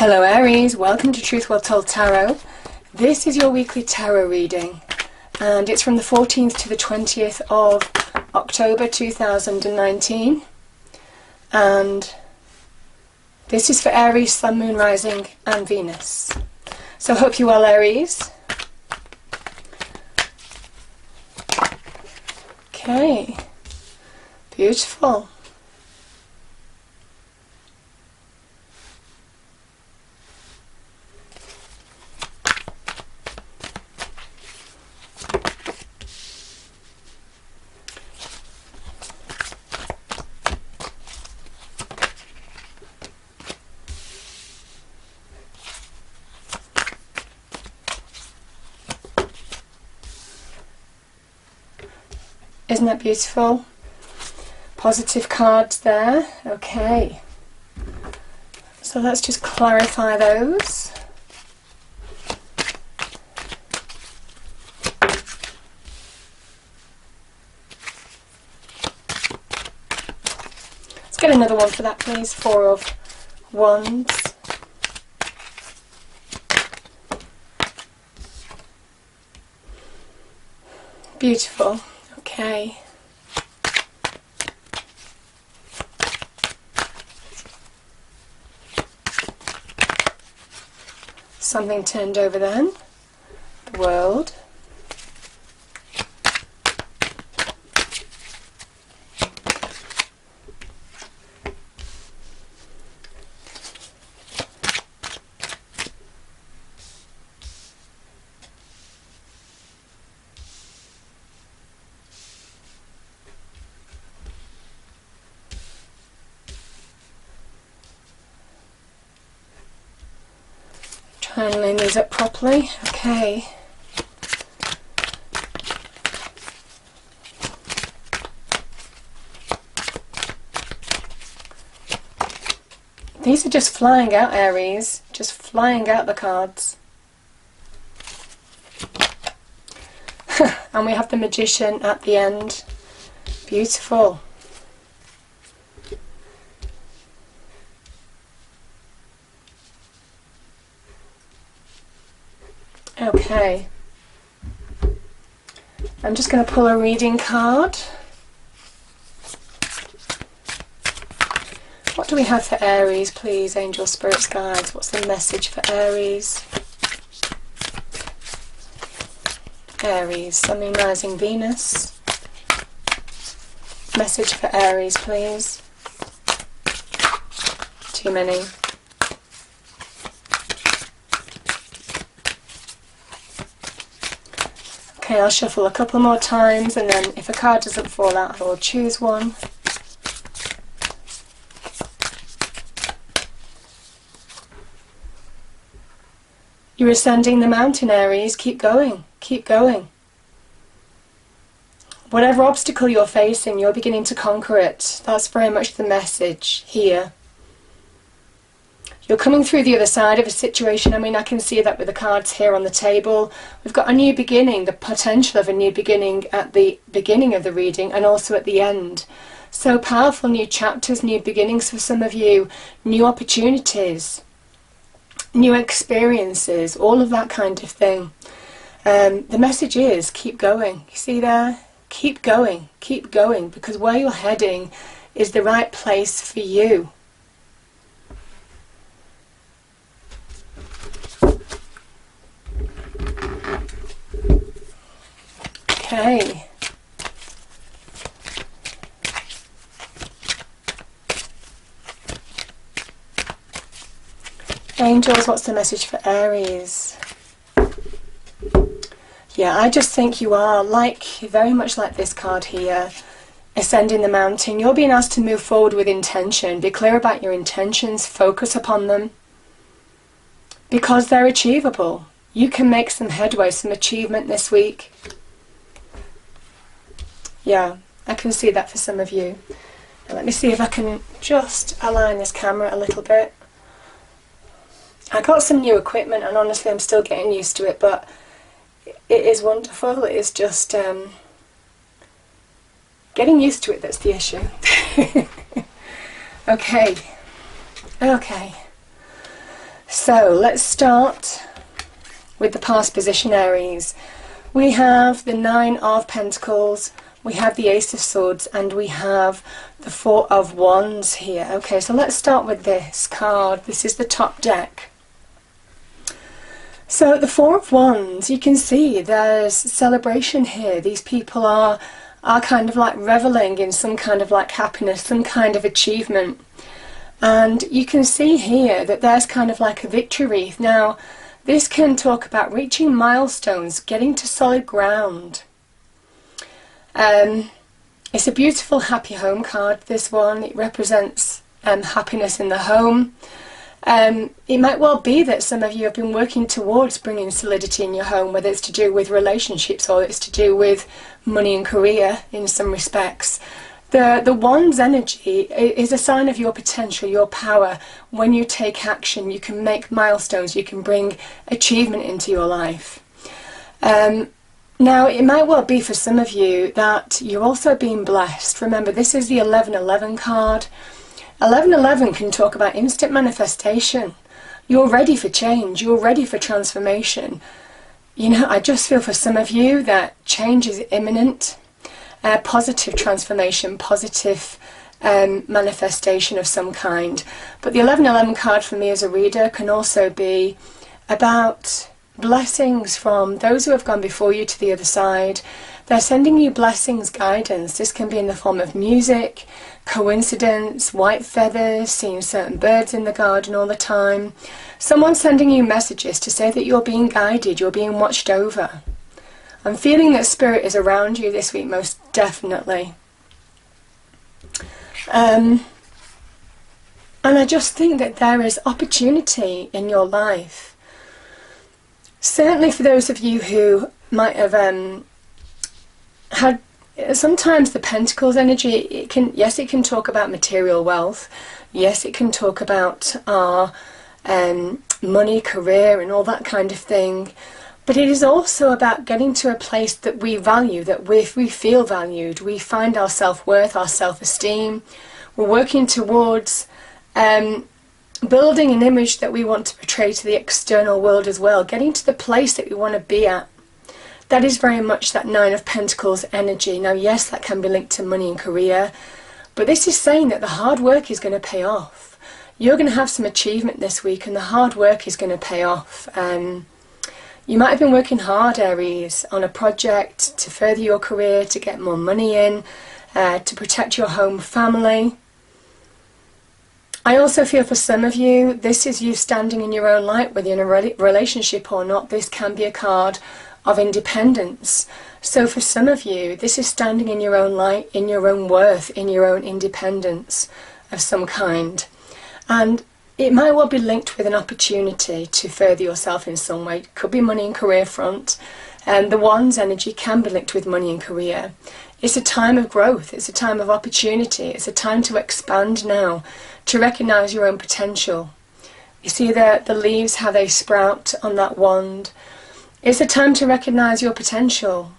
Hello Aries, welcome to Truth Well Told Tarot. This is your weekly tarot reading and it's from the 14th to the 20th of October 2019, and this is for Aries, Sun, Moon, Rising and Venus. So hope you're well, Aries. Okay, beautiful. Isn't that beautiful? Positive cards there. Okay. So let's just clarify those. Let's get another one for that, please. Four of Wands. Beautiful. Okay. Something turned over then. The World. Try and line these up properly. Okay. These are just flying out, Aries. Just flying out the cards. And we have the Magician at the end. Beautiful. Okay, I'm just going to pull a reading card. What do we have for Aries, please, angel, spirits, guides? What's the message for Aries? Aries, Sun, Moon, Rising, Venus. Message for Aries, please. Too many. Okay, I'll shuffle a couple more times and then if a card doesn't fall out, I will choose one. You're ascending the mountain, Aries. Keep going. Keep going. Whatever obstacle you're facing, you're beginning to conquer it. That's very much the message here. You're coming through the other side of a situation. I mean, I can see that with the cards here on the table. We've got a new beginning, the potential of a new beginning at the beginning of the reading and also at the end. So powerful, new chapters, new beginnings for some of you, new opportunities, new experiences, all of that kind of thing. The message is keep going. You see there? Keep going, because where you're heading is the right place for you. Okay. Angels, what's the message for Aries? Yeah, I just think you are very much like this card here, ascending the mountain. You're being asked to move forward with intention. Be clear about your intentions, focus upon them, because they're achievable. You can make some headway, some achievement this week. Yeah, I can see that for some of you. Now let me see if I can just align this camera a little bit. I got some new equipment and honestly I'm still getting used to it, but it is wonderful. It is just getting used to it that's the issue. Okay. So let's start with the past position, Aries. We have the Nine of Pentacles, we have the Ace of Swords, and we have the Four of Wands here. Okay, so let's start with this card. This is the top deck. So the Four of Wands, you can see there's celebration here. These people are kind of like reveling in some kind of like happiness, some kind of achievement. And you can see here that there's kind of like a victory wreath. Now, this can talk about reaching milestones, getting to solid ground. It's a beautiful happy home card, this one. It represents happiness in the home. It might well be that some of you have been working towards bringing solidity in your home, whether it's to do with relationships or it's to do with money and career in some respects. The Wands energy is a sign of your potential, your power. When you take action, you can make milestones, you can bring achievement into your life. Now, it might well be for some of you that you're also being blessed. Remember, this is the 1111 card. 1111 can talk about instant manifestation. You're ready for change, you're ready for transformation. You know, I just feel for some of you that change is imminent. Positive transformation, positive manifestation of some kind. But the 1111 card for me as a reader can also be about blessings from those who have gone before you to the other side. They're sending you blessings, guidance. This can be in the form of music, coincidence, white feathers, seeing certain birds in the garden all the time. Someone sending you messages to say that you're being guided, you're being watched over. I'm feeling that spirit is around you this week, most definitely. And I just think that there is opportunity in your life. Certainly for those of you who might have had, sometimes the Pentacles energy, it can talk about material wealth. Yes, it can talk about our money, career, and all that kind of thing. But it is also about getting to a place that we value, that we feel valued, we find our self-worth, our self-esteem. We're working towards building an image that we want to portray to the external world as well, getting to the place that we want to be at. That is very much that Nine of Pentacles energy. Now, yes, that can be linked to money and career, but this is saying that the hard work is going to pay off. You're going to have some achievement this week, and the hard work is going to pay off. You might have been working hard, Aries, on a project to further your career, to get more money in, to protect your home family. I also feel for some of you, this is you standing in your own light, whether you're in a relationship or not. This can be a card of independence. So for some of you, this is standing in your own light, in your own worth, in your own independence of some kind. And it might well be linked with an opportunity to further yourself in some way. It could be money and career front. And the Wands energy can be linked with money and career. It's a time of growth. It's a time of opportunity. It's a time to expand now, to recognise your own potential. You see the leaves, how they sprout on that wand. It's a time to recognise your potential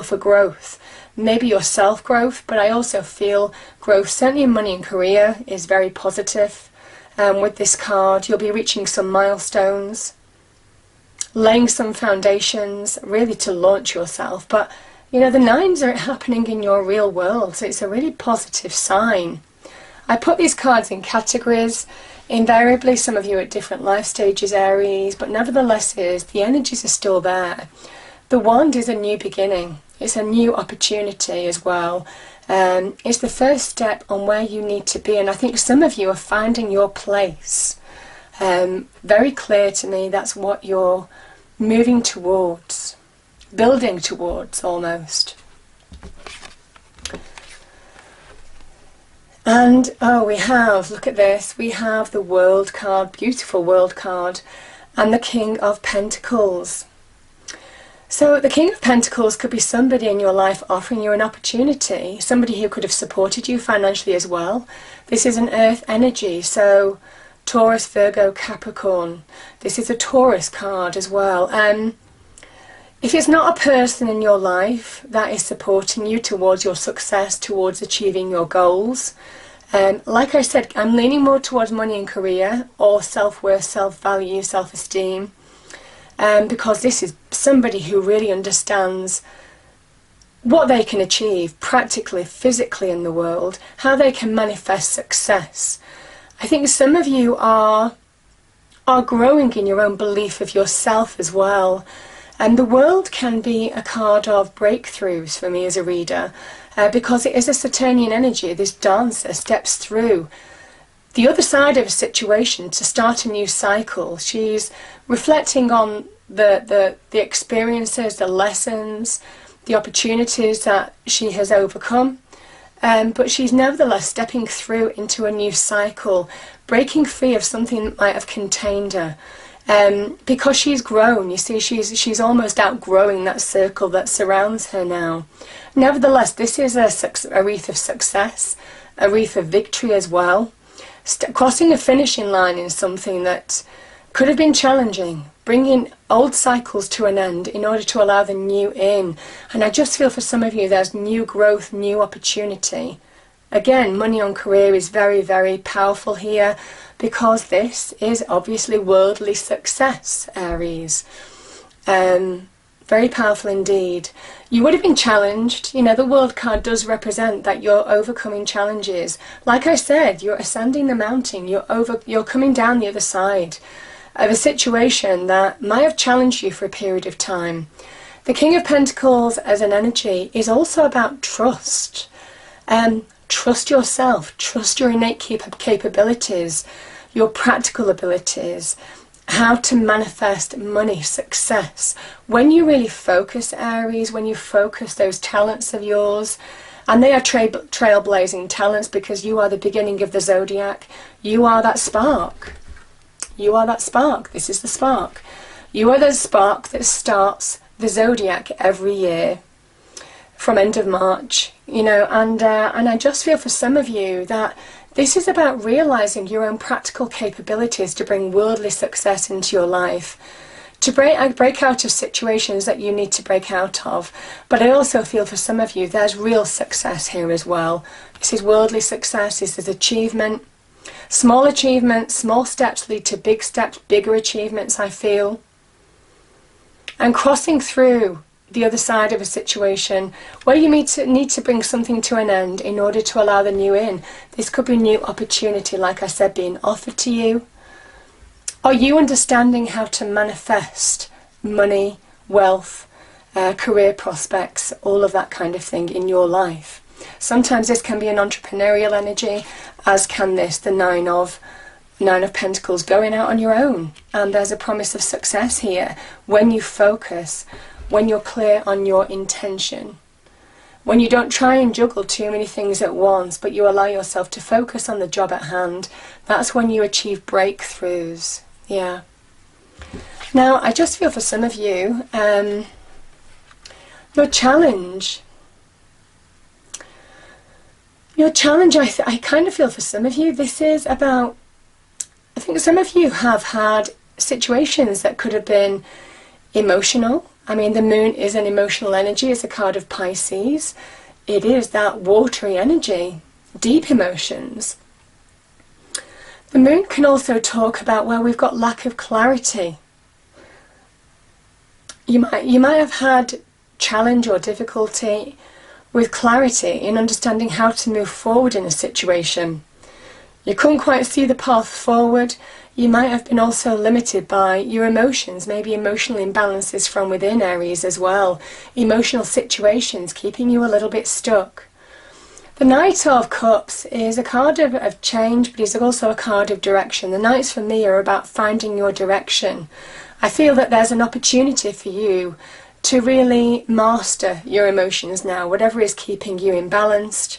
for growth. Maybe your self-growth, but I also feel growth, certainly in money and career, is very positive. With this card, you'll be reaching some milestones, laying some foundations, really to launch yourself. But, you know, the nines are happening in your real world, so it's a really positive sign. I put these cards in categories. Invariably, some of you are at different life stages, Aries, but nevertheless, the energies are still there. The wand is a new beginning. It's a new opportunity as well. It's the first step on where you need to be, and I think some of you are finding your place. Very clear to me, that's what you're moving towards, building towards almost. And we have, look at this, we have the World card, beautiful World card, and the King of Pentacles. So the King of Pentacles could be somebody in your life offering you an opportunity, somebody who could have supported you financially as well. This is an earth energy, so Taurus, Virgo, Capricorn. This is a Taurus card as well. If it's not a person in your life that is supporting you towards your success, towards achieving your goals, Like I said, I'm leaning more towards money and career, or self-worth, self-value, self-esteem, because this is somebody who really understands what they can achieve practically, physically in the world, how they can manifest success. I think some of you are growing in your own belief of yourself as well. And the world can be a card of breakthroughs for me as a reader, because it is a Saturnian energy. This dancer steps through the other side of a situation to start a new cycle. She's reflecting on the experiences, the lessons, the opportunities that she has overcome. But she's nevertheless stepping through into a new cycle, breaking free of something that might have contained her. Because she's grown, you see, she's almost outgrowing that circle that surrounds her now. Nevertheless, this is a wreath of success, a wreath of victory as well. Crossing a finishing line in something that could have been challenging, bringing old cycles to an end in order to allow the new in. And I just feel for some of you there's new growth, new opportunity. Again, money on career is very, very powerful here, because this is obviously worldly success, Aries. Very powerful indeed. You would have been challenged. You know, the World card does represent that you're overcoming challenges. Like I said, you're ascending the mountain. You're coming down the other side of a situation that might have challenged you for a period of time. The King of Pentacles as an energy is also about trust. Trust yourself, trust your innate capabilities, your practical abilities, how to manifest money, success. When you really focus, Aries, when you focus those talents of yours, and they are trailblazing talents, because you are the beginning of the zodiac, you are that spark. You are that spark. This is the spark. You are the spark that starts the zodiac every year from end of March, you know, and I just feel for some of you that this is about realizing your own practical capabilities to bring worldly success into your life, to break out of situations that you need to break out of. But I also feel for some of you there's real success here as well. This is worldly success, this is achievement. Small achievements, small steps lead to big steps, bigger achievements, I feel. And crossing through the other side of a situation where you need to bring something to an end in order to allow the new in. This could be new opportunity, like I said, being offered to you. Are you understanding how to manifest money, wealth, career prospects, all of that kind of thing in your life? Sometimes this can be an entrepreneurial energy, as can this, the Nine of Pentacles, going out on your own. And there's a promise of success here when you focus, when you're clear on your intention, when you don't try and juggle too many things at once, but you allow yourself to focus on the job at hand. That's when you achieve breakthroughs. Yeah. Now, I just feel for some of you, your challenge, I kind of feel for some of you, this is about, I think some of you have had situations that could have been emotional. I mean, the moon is an emotional energy. It's a card of Pisces. It is that watery energy, deep emotions. The moon can also talk about where we've got lack of clarity. You might have had challenge or difficulty with clarity in understanding how to move forward in a situation. You couldn't quite see the path forward. You might have been also limited by your emotions, maybe emotional imbalances from within, Aries, as well. Emotional situations keeping you a little bit stuck. The Knight of Cups is a card of change, but it's also a card of direction. The Knights for me are about finding your direction. I feel that there's an opportunity for you to really master your emotions now, whatever is keeping you imbalanced.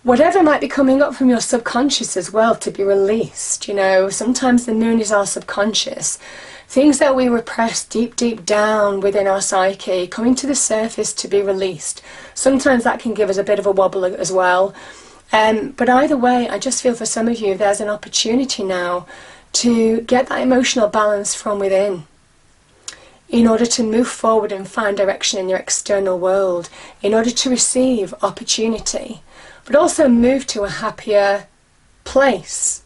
Whatever might be coming up from your subconscious as well to be released. You know, sometimes the moon is our subconscious. Things that we repress deep, deep down within our psyche coming to the surface to be released. Sometimes that can give us a bit of a wobble as well. But either way, I just feel for some of you there's an opportunity now to get that emotional balance from within in order to move forward and find direction in your external world, in order to receive opportunity but also move to a happier place.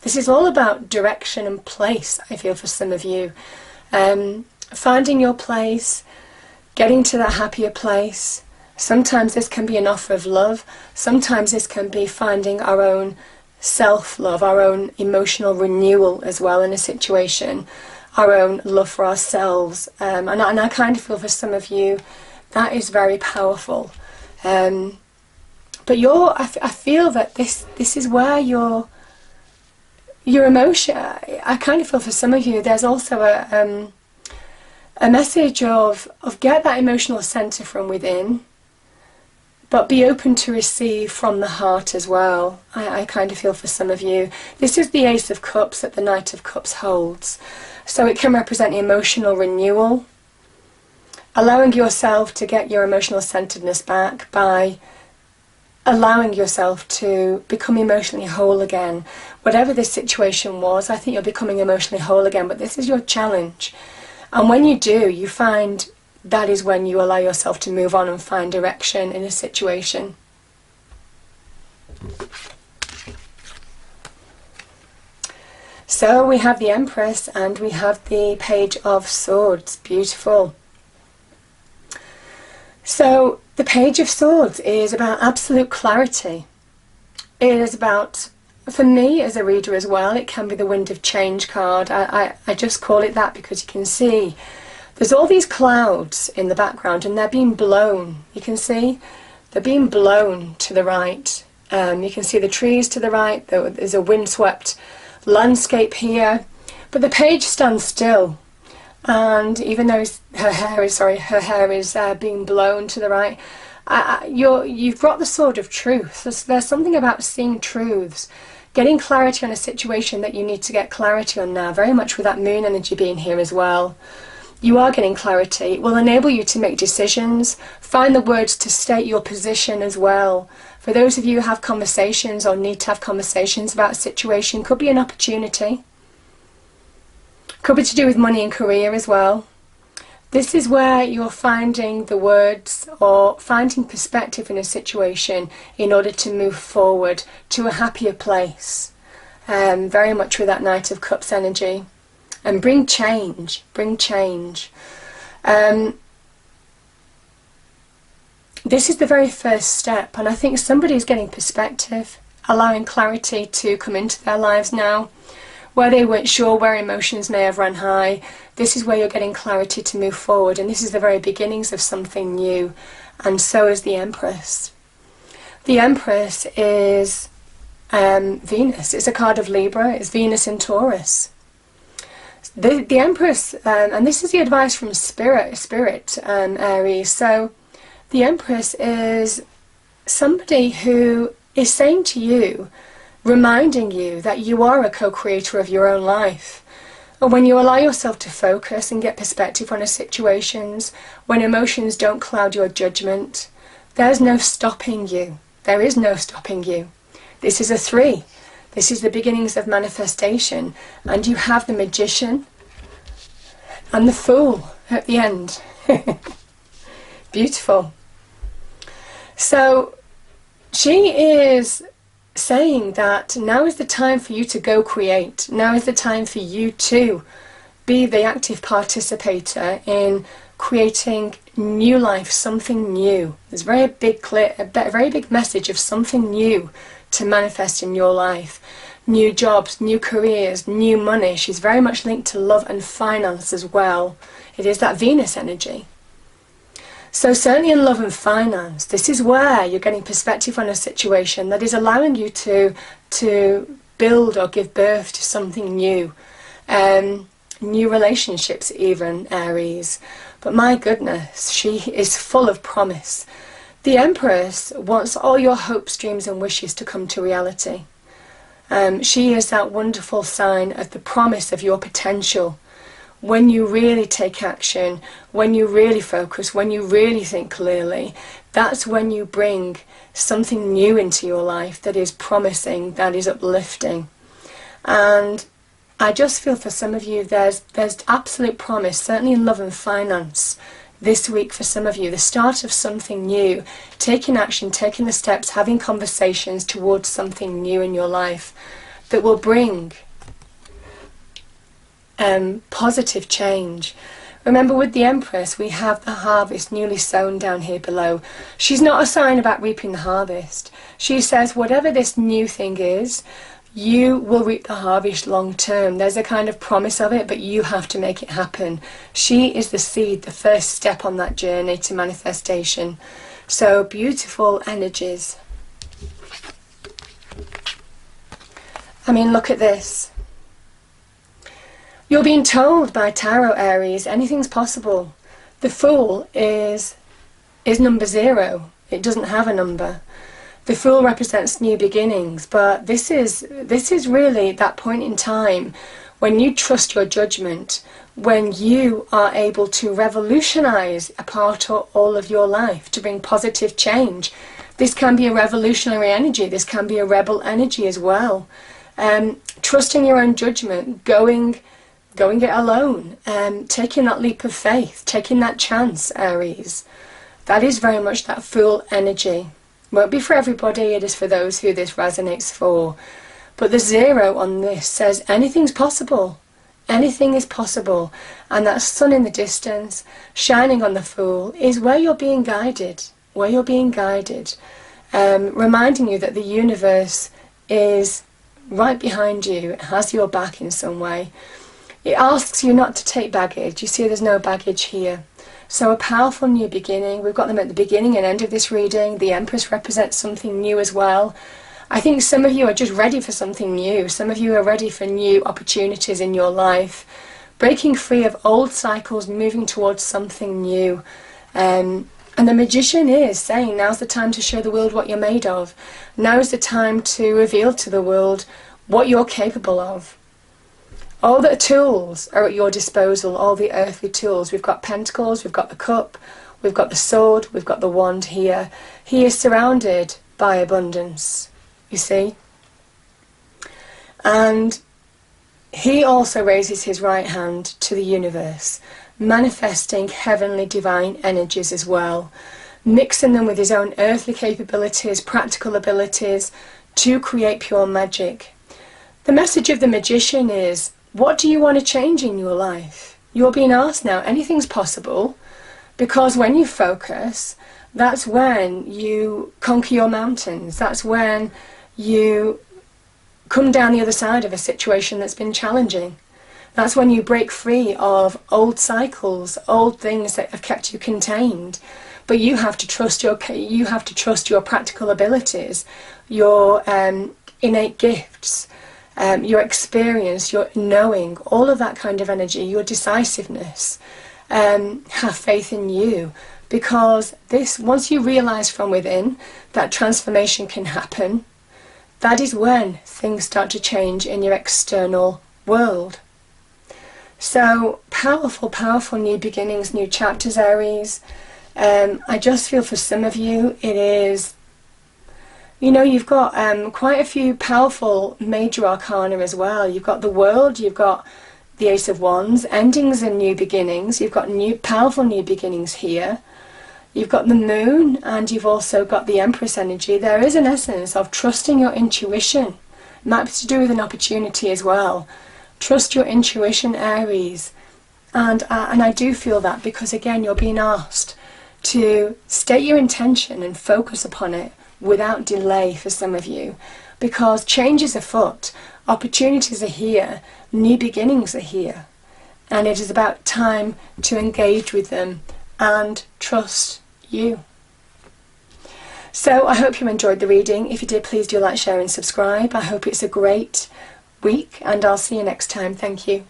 This is all about direction and place, I feel, for some of you. Finding your place, getting to that happier place. Sometimes this can be an offer of love. Sometimes this can be finding our own self-love, our own emotional renewal as well in a situation, our own love for ourselves. And I kind of feel for some of you that is very powerful. But I feel that this is where your emotion, I kind of feel for some of you there's also a message of get that emotional centre from within, but be open to receive from the heart as well. I kind of feel for some of you. This is the Ace of Cups that the Knight of Cups holds. So it can represent emotional renewal, allowing yourself to get your emotional centeredness back by allowing yourself to become emotionally whole again. Whatever this situation was, I think you're becoming emotionally whole again, but this is your challenge. And when you do, you find that is when you allow yourself to move on and find direction in a situation. So we have the Empress and we have the Page of Swords. Beautiful. So the Page of Swords is about absolute clarity. It is about, for me as a reader as well, it can be the Wind of Change card. I just call it that because you can see there's all these clouds in the background and they're being blown. You can see they're being blown to the right. You can see the trees to the right. There's a windswept landscape here. But the page stands still. And even though her hair is being blown to the right, you've got the Sword of Truth. There's something about seeing truths, getting clarity on a situation that you need to get clarity on now, very much with that moon energy being here as well. You are getting clarity. It will enable you to make decisions, find the words to state your position as well. For those of you who have conversations or need to have conversations about a situation, could be an opportunity. Could be to do with money and career as well. This is where you're finding the words or finding perspective in a situation in order to move forward to a happier place. Very much with that Knight of Cups energy. And bring change, bring change. This is the very first step, and I think somebody's getting perspective, allowing clarity to come into their lives now. Where they weren't sure, where emotions may have run high, this is where you're getting clarity to move forward, and this is the very beginnings of something new, and so is the Empress. The Empress is Venus. It's a card of Libra. It's Venus in Taurus. The Empress, and this is the advice from Spirit, Aries. So the Empress is somebody who is saying to you, reminding you that you are a co-creator of your own life. And when you allow yourself to focus and get perspective on situations, when emotions don't cloud your judgment, there's no stopping you. There is no stopping you. This is a 3. This is the beginnings of manifestation, and you have the Magician and the Fool at the end. Beautiful. So she is saying that now is the time for you to go create. Now is the time for you to be the active participator in creating new life, something new. There's a very big message of something new to manifest in your life. New jobs, new careers, new money. She's very much linked to love and finance as well. It is that Venus energy. So certainly in love and finance, this is where you're getting perspective on a situation that is allowing you to build or give birth to something new. New relationships even, Aries. But my goodness, she is full of promise. The Empress wants all your hopes, dreams and wishes to come to reality. She is that wonderful sign of the promise of your potential. When you really take action, when you really focus, when you really think clearly, that's when you bring something new into your life that is promising, that is uplifting. And I just feel for some of you there's absolute promise, certainly in love and finance, this week for some of you, the start of something new, taking action, taking the steps, having conversations towards something new in your life that will bring positive change. Remember, with the Empress, we have the harvest newly sown down here below. She's not a sign about reaping the harvest. She says whatever this new thing is, you will reap the harvest long term. There's a kind of promise of it, but you have to make it happen. She is the seed, the first step on that journey to manifestation. So beautiful energies. I mean, look at this. You're being told by Tarot, Aries, anything's possible. The Fool is number 0. It doesn't have a number. The Fool represents new beginnings, but this is really that point in time when you trust your judgment, when you are able to revolutionize a part or all of your life to bring positive change. This can be a revolutionary energy. This can be a rebel energy as well. Trusting your own judgment, going it alone, taking that leap of faith, taking that chance, Aries. That is very much that Fool energy. Won't be for everybody, it is for those who this resonates for. But the 0 on this says anything's possible. Anything is possible. And that sun in the distance, shining on the Fool, is where you're being guided. Where you're being guided. Reminding you that the universe is right behind you. It has your back in some way. It asks you not to take baggage. You see, there's no baggage here. So a powerful new beginning. We've got them at the beginning and end of this reading. The Empress represents something new as well. I think some of you are just ready for something new. Some of you are ready for new opportunities in your life. Breaking free of old cycles, moving towards something new. And the Magician is saying now's the time to show the world what you're made of. Now's the time to reveal to the world what you're capable of. All the tools are at your disposal, all the earthly tools. We've got Pentacles, we've got the Cup, we've got the Sword, we've got the Wand here. He is surrounded by abundance, you see. And he also raises his right hand to the universe, manifesting heavenly divine energies as well, mixing them with his own earthly capabilities, practical abilities to create pure magic. The message of the Magician is, what do you want to change in your life? You're being asked now, anything's possible, because when you focus, that's when you conquer your mountains. That's when you come down the other side of a situation that's been challenging. That's when you break free of old cycles, old things that have kept you contained. But you have to trust your practical abilities, your innate gifts, your experience, your knowing, all of that kind of energy, your decisiveness. Have faith in you, because this, once you realize from within that transformation can happen, that is when things start to change in your external world. So powerful, powerful new beginnings, new chapters, Aries. I just feel for some of you it is, you know, you've got quite a few powerful major arcana as well. You've got the World, you've got the Ace of Wands, endings and new beginnings. You've got new, powerful new beginnings here. You've got the Moon, and you've also got the Empress energy. There is an essence of trusting your intuition. It might be to do with an opportunity as well. Trust your intuition, Aries. And I do feel that, because again, you're being asked to state your intention and focus upon it without delay for some of you, because change is afoot, opportunities are here, new beginnings are here, and it is about time to engage with them and trust you. So I hope you enjoyed the reading. If you did, please do like, share and subscribe. I hope it's a great week, and I'll see you next time. Thank you.